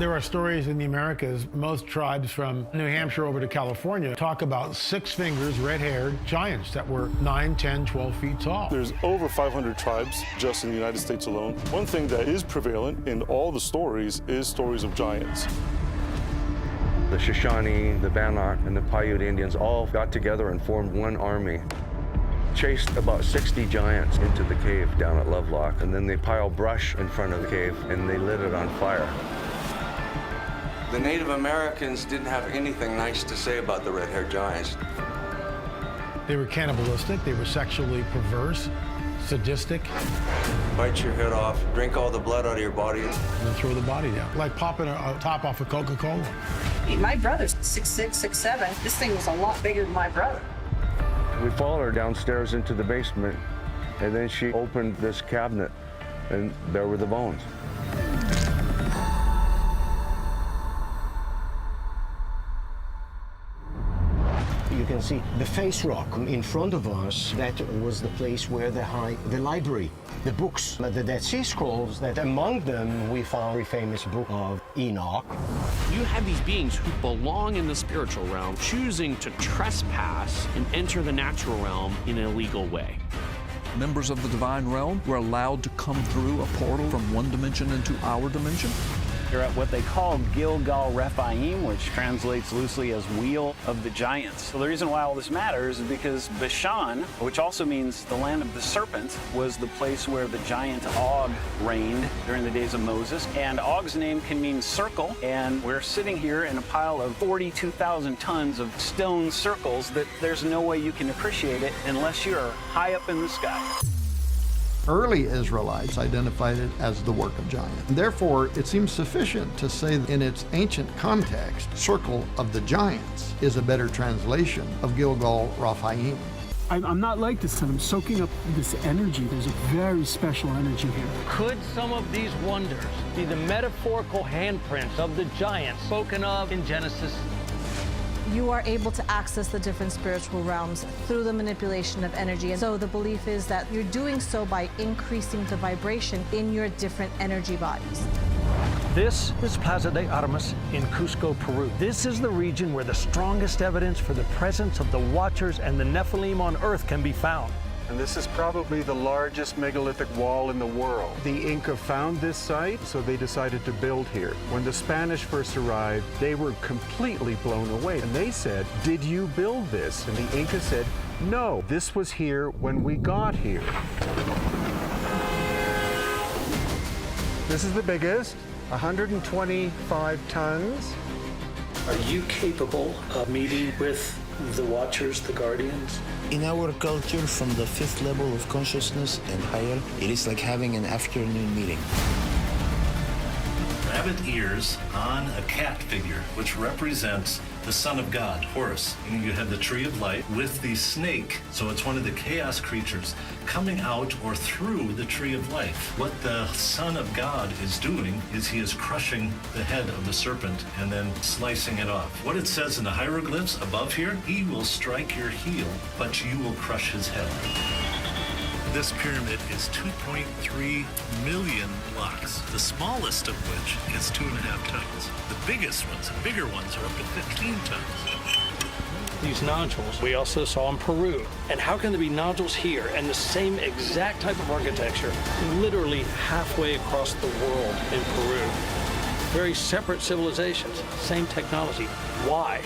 There are stories in the Americas, most tribes from New Hampshire over to California talk about six-fingers, red-haired giants that were 9, 10, 12 feet tall. There's over 500 tribes just in the United States alone. One thing that is prevalent in all the stories is stories of giants. The Shoshone, the Bannock, and the Paiute Indians all got together and formed one army. Chased about 60 giants into the cave down at Lovelock, and then they piled brush in front of the cave and they lit it on fire. The Native Americans didn't have anything nice to say about the red-haired giants. They were cannibalistic, they were sexually perverse, sadistic. Bite your head off, drink all the blood out of your body. And then throw the body down, like popping a top off a Coca-Cola. My brother's 6'6", 6'7". This thing was a lot bigger than my brother. We followed her downstairs into the basement, and then she opened this cabinet, and there were the bones. You can see the face rock in front of us. That was the place where the library, the books, the Dead Sea Scrolls, that among them we found the famous book of Enoch. You have these beings who belong in the spiritual realm choosing to trespass and enter the natural realm in an illegal way. Members of the divine realm were allowed to come through a portal from one dimension into our dimension. You're at what they call Gilgal Rephaim, which translates loosely as Wheel of the Giants. So the reason why all this matters is because Bashan, which also means the land of the serpent, was the place where the giant Og reigned during the days of Moses. And Og's name can mean circle, and we're sitting here in a pile of 42,000 tons of stone circles that there's no way you can appreciate it unless you're high up in the sky. Early Israelites identified it as the work of giants. Therefore, it seems sufficient to say that in its ancient context, Circle of the Giants is a better translation of Gilgal Raphaim. I'm not like this, and I'm soaking up this energy. There's a very special energy here. Could some of these wonders be the metaphorical handprints of the giants spoken of in Genesis? You are able to access the different spiritual realms through the manipulation of energy. And so the belief is that you're doing so by increasing the vibration in your different energy bodies. This is Plaza de Armas in Cusco, Peru. This is the region where the strongest evidence for the presence of the Watchers and the Nephilim on Earth can be found. And this is probably the largest megalithic wall in the world. The Inca found this site, so they decided to build here. When the Spanish first arrived, they were completely blown away. And they said, "Did you build this?" And the Inca said, "No, this was here when we got here." This is the biggest, 125 tons. Are you capable of meeting with the Watchers, the Guardians? In our culture, from the 5th level of consciousness and higher, it is like having an afternoon meeting. Rabbit ears on a cat figure, which represents the Son of God, Horus. And you have the Tree of Light with the snake, so it's one of the chaos creatures coming out or through the Tree of Life. What the Son of God is doing is he is crushing the head of the serpent and then slicing it off. What it says in the hieroglyphs above here, he will strike your heel, but you will crush his head. This pyramid is 2.3 million blocks, the smallest of which is 2.5 tons. The biggest ones, the bigger ones, are up to 15 tons. These nodules we also saw in Peru. And how can there be nodules here and the same exact type of architecture literally halfway across the world in Peru? Very separate civilizations, same technology. Why?